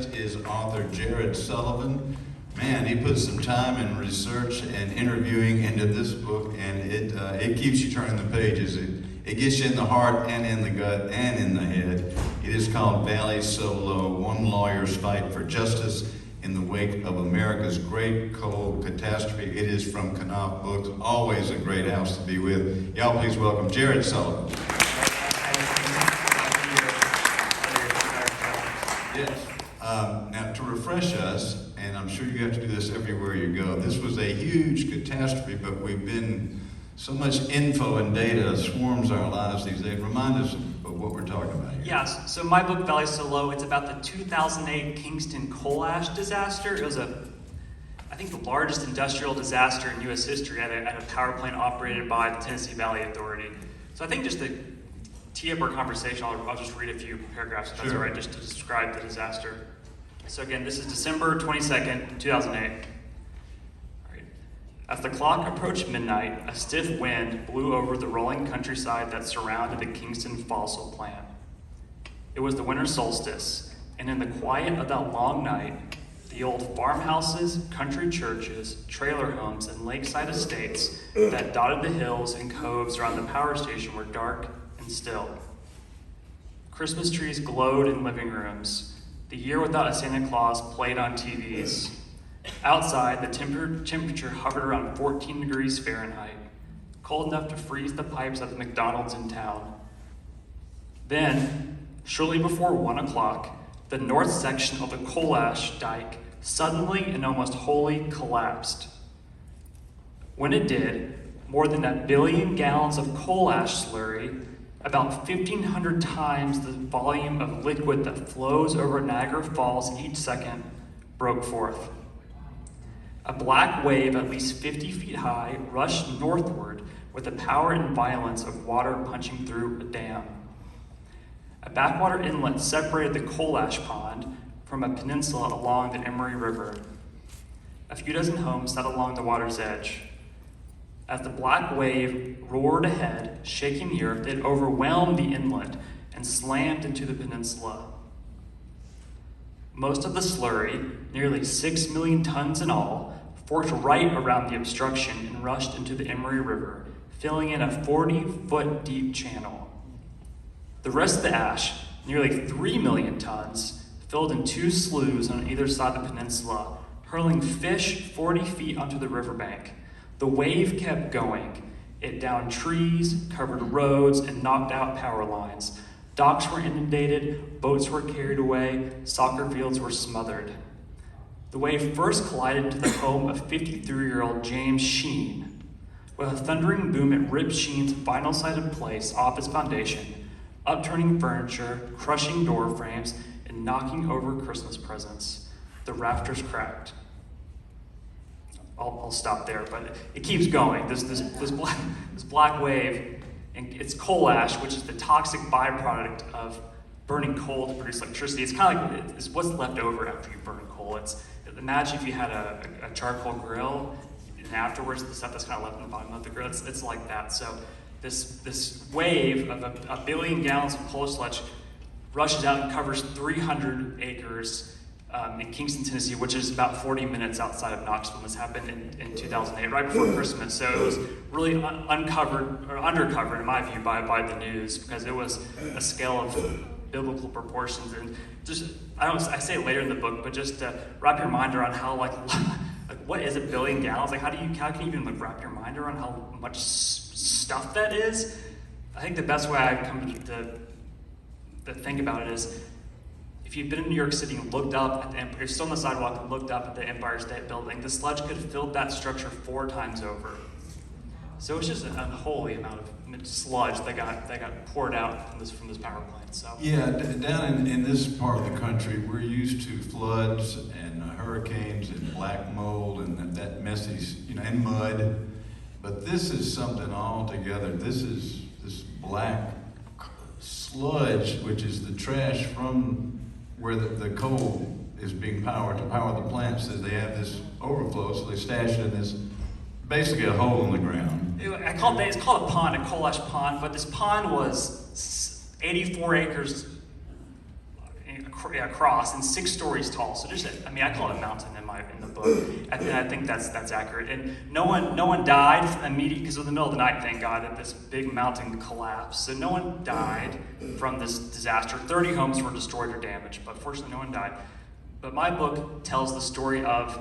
Is author Jared Sullivan. Man, he put some time and research and interviewing into this book, and it keeps you turning the pages. It gets you in the heart and in the gut and in the head. It is called Valley So Low, One Lawyer's Fight for Justice in the Wake of America's Great Coal Catastrophe. It is from Knopf Books. Always a great house to be with. Y'all please welcome Jared Sullivan. Yes. Now, to refresh us, and I'm sure you have to do this everywhere you go, this was a huge catastrophe, but we've been, so much info and data swarms our lives these days. Remind us of what we're talking about here. Yes, so my book, Valley So Low, it's about the 2008 Kingston coal ash disaster. It was I think the largest industrial disaster in U.S. history at a power plant operated by the Tennessee Valley Authority. So I think just to tee up our conversation, I'll just read a few paragraphs, if that's all right, just to describe the disaster. So again, this is December 22nd, 2008. All right. As the clock approached midnight, a stiff wind blew over the rolling countryside that surrounded the Kingston fossil plant. It was the winter solstice, and in the quiet of that long night, the old farmhouses, country churches, trailer homes, and lakeside estates that dotted the hills and coves around the power station were dark and still. Christmas trees glowed in living rooms. The Year Without a Santa Claus played on TVs. Outside, the temperature hovered around 14 degrees Fahrenheit, cold enough to freeze the pipes at the McDonald's in town. Then, shortly before 1 o'clock, the north section of the coal ash dike suddenly and almost wholly collapsed. When it did, more than 1 billion gallons of coal ash slurry, about 1,500 times the volume of liquid that flows over Niagara Falls each second, broke forth. A black wave at least 50 feet high rushed northward with the power and violence of water punching through a dam. A backwater inlet separated the coal ash pond from a peninsula along the Emory River. A few dozen homes sat along the water's edge. As the black wave roared ahead, shaking the earth, it overwhelmed the inlet and slammed into the peninsula. Most of the slurry, nearly 6 million tons in all, forked right around the obstruction and rushed into the Emory River, filling in a 40-foot deep channel. The rest of the ash, nearly 3 million tons, filled in 2 sloughs on either side of the peninsula, hurling fish 40 feet onto the riverbank. The wave kept going. It downed trees, covered roads, and knocked out power lines. Docks were inundated, boats were carried away, soccer fields were smothered. The wave first collided into the home of 53-year-old James Sheen. With a thundering boom, it ripped Sheen's vinyl-sided place off its foundation, upturning furniture, crushing door frames, and knocking over Christmas presents. The rafters cracked. I'll stop there, but it keeps going. This black wave, and it's coal ash, which is the toxic byproduct of burning coal to produce electricity. It's kind of like it's what's left over after you burn coal. Imagine if you had a charcoal grill, and afterwards the stuff that's kind of left in the bottom of the grill. It's like that. So this wave of 1 billion gallons of coal sludge rushes out and covers 300 acres. In Kingston, Tennessee, which is about 40 minutes outside of Knoxville. This happened in 2008, right before Christmas. So it was really undercovered, in my view, by the news, because it was a scale of biblical proportions. And just, I say it later in the book, but just to wrap your mind around how, like what is 1 billion gallons? Like, how can you even wrap your mind around how much stuff that is? I think the best way I've come to think about it is, if you've been in New York City and looked up at the Empire, you're still on the sidewalk and looked up at the Empire State Building, the sludge could have filled that structure 4 times over. So it's just an unholy amount of sludge that got poured out from this power plant. So yeah, down in this part of the country, we're used to floods and hurricanes and black mold and that messy, and mud. But this is something altogether. This is this black sludge, which is the trash from where the coal is being powered to power the plants. So they have this overflow, so they stash it in this, basically a hole in the ground. It's called a pond, a coal ash pond, but this pond was 84 acres across and 6 stories tall. So I call it a mountain in the book. And I think that's accurate. And no one died immediately because it was the middle of the night, thank God, that this big mountain collapsed. So no one died from this disaster. 30 homes were destroyed or damaged, but fortunately no one died. But my book tells the story of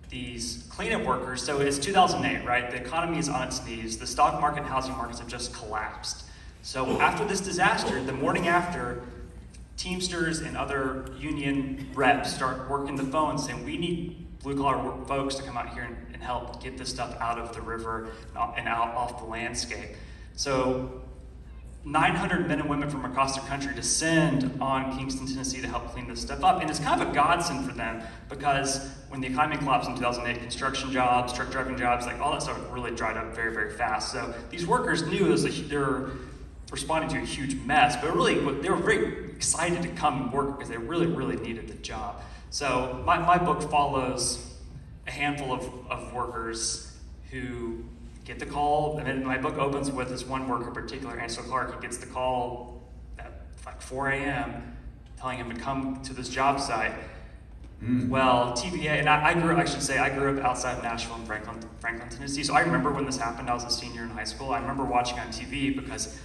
these cleanup workers. So it's 2008, right? The economy is on its knees. The stock market and housing markets have just collapsed. So after this disaster, the morning after, Teamsters and other union reps start working the phone saying, we need blue-collar folks to come out here and help get this stuff out of the river and out off the landscape. So 900 men and women from across the country descend on Kingston, Tennessee to help clean this stuff up. And it's kind of a godsend for them because when the economy collapsed in 2008, construction jobs, truck driving jobs, like all that stuff really dried up very, very fast. So these workers knew they were responding to a huge mess, but they were very excited to come and work because they really, really needed the job. So my book follows a handful of workers who get the call. And then my book opens with this one worker in particular, Ansel Clark. He gets the call at like 4 a.m. telling him to come to this job site. Well, TVA, and I grew up outside of Nashville in Franklin, Tennessee. So I remember when this happened. I was a senior in high school. I remember watching on TV because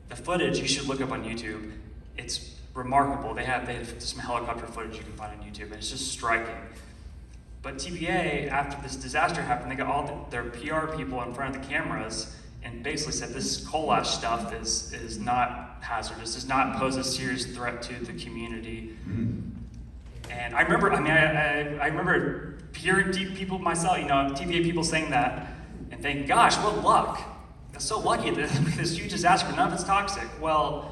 the footage you should look up on YouTube. It's remarkable. They have some helicopter footage you can find on YouTube, and it's just striking. But TVA, after this disaster happened, they got all their PR people in front of the cameras and basically said this coal ash stuff is not hazardous, does not pose a serious threat to the community. And I remember, I remember hearing people myself, TVA people saying that, and thinking, gosh, what luck. That's so lucky that this huge disaster, none of it's toxic. Well,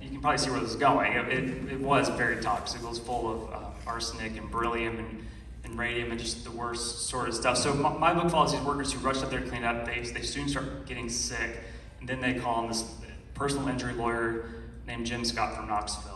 you can probably see where this is going. It was very toxic. It was full of arsenic and beryllium and radium and just the worst sort of stuff. So my book follows these workers who rushed up there to clean up. They soon start getting sick, and then they call on this personal injury lawyer named Jim Scott from Knoxville.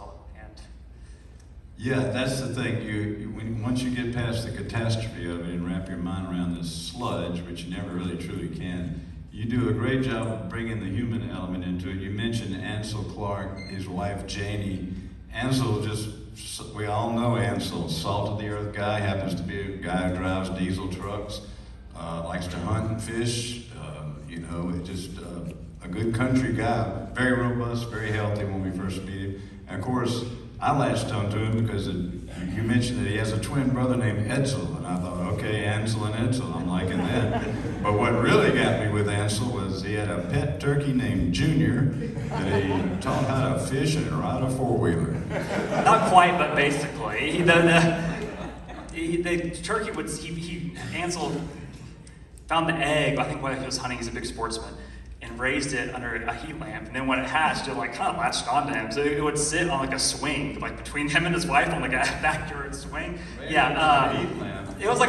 Yeah, that's the thing. Once you get past the catastrophe of it and wrap your mind around this sludge, which you never really truly can, you do a great job of bringing the human element into it. You mentioned Ansel Clark, his wife Janie. Ansel we all know Ansel, salt of the earth guy, happens to be a guy who drives diesel trucks, likes to hunt and fish, just a good country guy, very robust, very healthy when we first meet him. And of course, I latched onto him because you mentioned that he has a twin brother named Edsel, and I thought, okay, Ansel and Edsel, I'm liking that. But what really got me with Ansel was he had a pet turkey named Junior that he taught how to fish and ride a four-wheeler. Not quite, but basically. The turkey Ansel found the egg, I think while he was hunting, he's a big sportsman, and raised it under a heat lamp. And then when it hatched, it kind of latched onto him. So it would sit on a swing, between him and his wife on a backyard swing. It was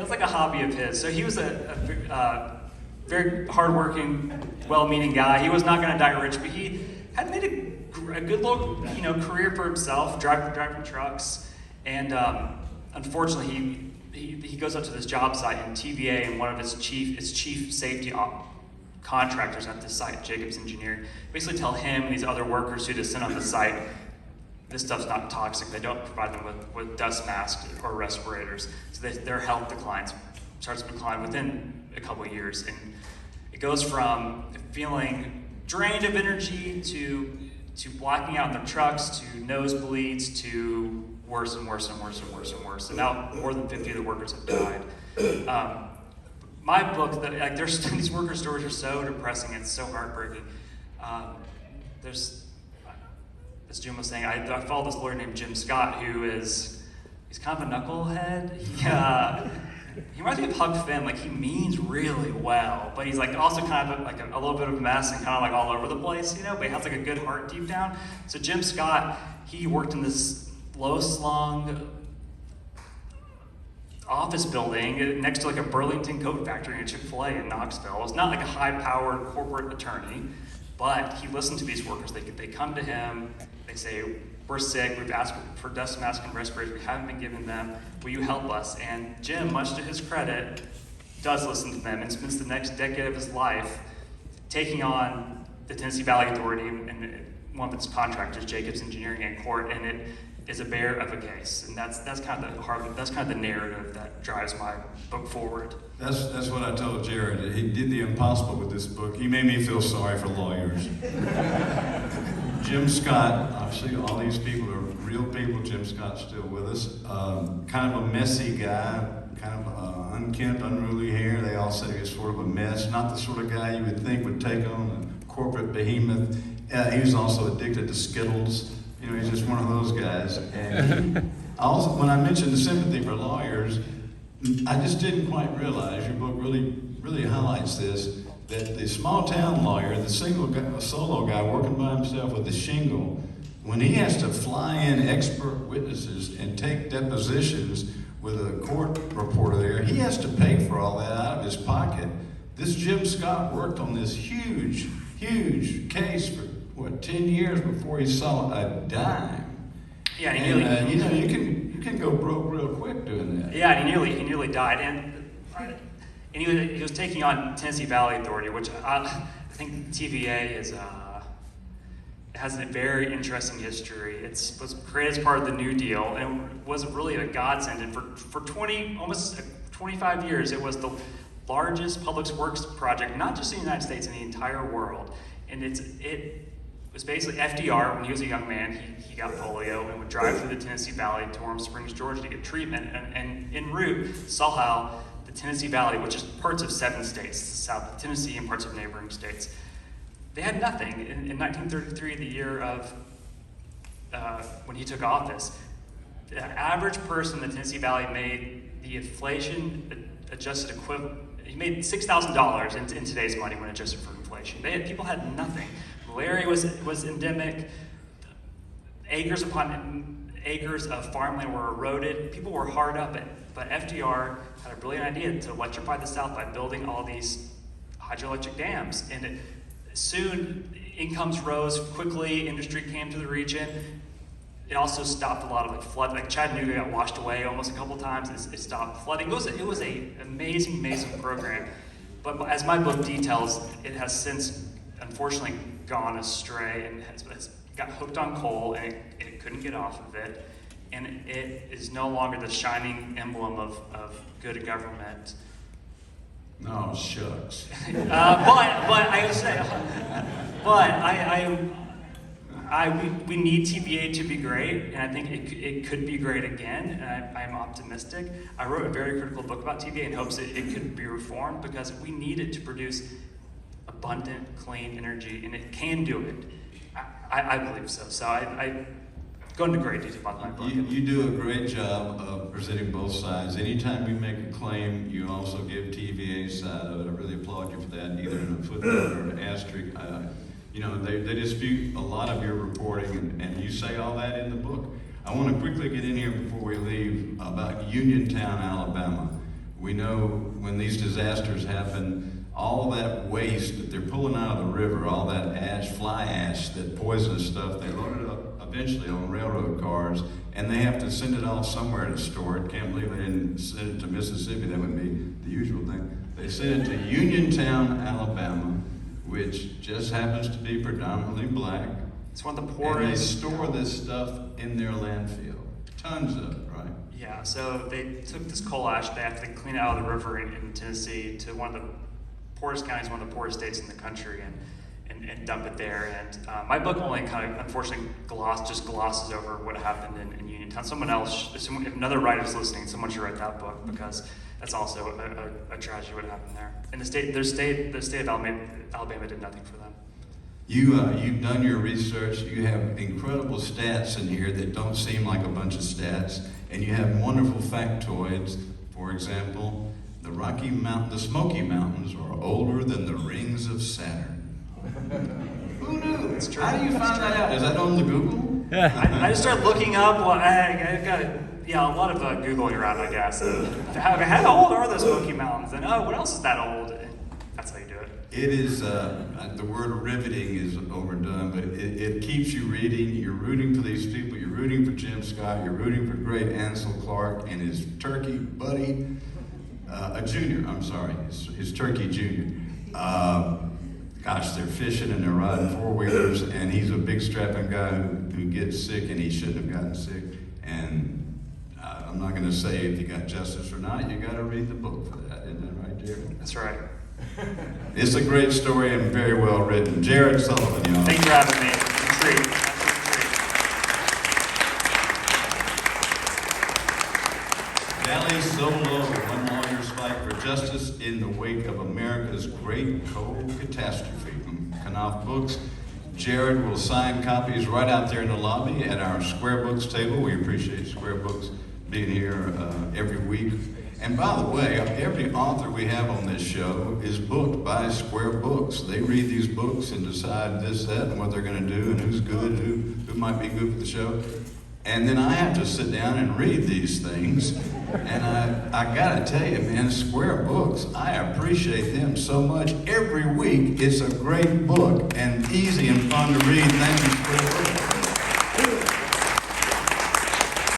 like a hobby of his. So he was a very hardworking, well-meaning guy. He was not going to die rich, but he had made a good little career for himself, driving trucks. And unfortunately, he goes up to this job site, and TVA and one of its chief safety contractors at this site, Jacobs Engineering, basically tell him and these other workers who descend on the site, this stuff's not toxic. They don't provide them with dust masks or respirators. So their health starts to decline within a couple of years. And it goes from feeling drained of energy to blacking out in their trucks, to nosebleeds, to worse and worse and worse and worse and worse. And now more than 50 of the workers have died. My book, these worker stories are so depressing. It's so heartbreaking. As Jim was saying, I follow this lawyer named Jim Scott, he's kind of a knucklehead. He reminds me of Huck Finn. He means really well, but he's also kind of a little bit of a mess and kind of all over the place, but he has a good heart deep down. So Jim Scott, he worked in this low-slung office building next to a Burlington coat factory and a Chick-fil-A in Knoxville. It was not a high-powered corporate attorney, but he listened to these workers. They come to him, they say, we're sick, we've asked for dust masks and respirators, we haven't been given them, will you help us? And Jim, much to his credit, does listen to them and spends the next decade of his life taking on the Tennessee Valley Authority and one of its contractors, Jacobs Engineering, in court, and it is a bear of a case. And that's kind of the narrative that drives my book forward. That's what I told Jared. He did the impossible with this book. He made me feel sorry for lawyers. Jim Scott, obviously all these people are real people. Jim Scott's still with us. Kind of a messy guy, kind of unkempt, unruly hair. They all say he's sort of a mess. Not the sort of guy you would think would take on a corporate behemoth. He was also addicted to Skittles. You know, he's just one of those guys. And also, when I mentioned the sympathy for lawyers, I just didn't quite realize, your book really highlights this, that the small town lawyer, the solo guy working by himself with a shingle, when he has to fly in expert witnesses and take depositions with a court reporter there, he has to pay for all that out of his pocket. This Jim Scott worked on this huge case for, 10 years before he saw a dime. Yeah, and you can go broke real quick doing that. Yeah, and he nearly died, and he was taking on Tennessee Valley Authority, which I think TVA has a very interesting history. It was created as part of the New Deal, and was really a godsend. And for almost 25 years, it was the largest public works project, not just in the United States, in the entire world. And it was basically FDR, when he was a young man, he got polio and would drive through the Tennessee Valley to Warm Springs, Georgia to get treatment, and en route saw how the Tennessee Valley, which is parts of 7 states, south of Tennessee and parts of neighboring states, they had nothing. In 1933, the year of when he took office, the average person in the Tennessee Valley made the inflation-adjusted equivalent. He made $6,000 in today's money when adjusted for inflation. People had nothing. Malaria was endemic. Acres upon acres of farmland were eroded. People were hard up, but FDR had a brilliant idea to electrify the South by building all these hydroelectric dams. And soon, incomes rose quickly. Industry came to the region. It also stopped a lot of flood. Like Chattanooga got washed away almost a couple times. It stopped flooding. It was an amazing program. But as my book details, it has since, unfortunately, gone astray and has got hooked on coal, and it couldn't get off of it. And it is no longer the shining emblem of good government. No, shucks. But I would say, we need TVA to be great, and I think it could be great again, and I'm optimistic. I wrote a very critical book about TVA in hopes that it could be reformed, because we need it to produce abundant, clean energy, and it can do it. I believe so. So I go into great detail about my book. You do a great job of presenting both sides. Anytime you make a claim, you also give TVA's side of it. I really applaud you for that, either in a footnote or an asterisk. They dispute a lot of your reporting, and you say all that in the book. I want to quickly get in here before we leave about Uniontown, Alabama. We know when these disasters happen, all that waste that they're pulling out of the river, all that ash, fly ash, that poisonous stuff, they load it up eventually on railroad cars, and they have to send it all somewhere to store it. Can't believe they didn't send it to Mississippi. That would be the usual thing. They sent it to Uniontown, Alabama, which just happens to be predominantly black. It's one of the poorest. And they store this stuff in their landfill. Tons of it, right? Yeah, so they took this coal ash, they have to clean it out of the river in Tennessee to one of the poorest counties, one of the poorest states in the country, and dump it there. And my book only kind of, unfortunately, glosses over what happened in Uniontown. If another writer's listening, someone should write that book, because that's also a tragedy what happened there. And the state of Alabama did nothing for them. You've done your research. You have incredible stats in here that don't seem like a bunch of stats, and you have wonderful factoids. For example, the Smoky Mountains are older than the rings of Saturn. Who knew? It's true. How do you find that out? Is that on the Google? I just started looking up. Well, I got a lot of Googling around, I guess. How old are the Smoky Mountains? And what else is that old? And that's how you do it. It is, the word riveting is overdone, but it keeps you reading. You're rooting for these people. You're rooting for Jim Scott. You're rooting for great Ansel Clark and his turkey buddy, his turkey junior. gosh, they're fishing and they're riding four-wheelers, and he's a big strapping guy who gets sick, and he shouldn't have gotten sick. And I'm not going to say if you got justice or not. You got to read the book for that. Isn't that right, Jared? That's right. It's a great story and very well written. Jared Sullivan, y'all. Thanks for having me. It's a treat. Valley so low, one lawyer's fight for justice in the wake of America's great coal catastrophe. From Knopf Books. Jared will sign copies right out there in the lobby at our Square Books table. We appreciate Square Books being here every week. And by the way, every author we have on this show is booked by Square Books. They read these books and decide this, that, and what they're going to do, and who's good, who might be good for the show. And then I have to sit down and read these things. And I got to tell you, man, Square Books, I appreciate them so much. Every week, it's a great book and easy and fun to read. Thank you, Square Books.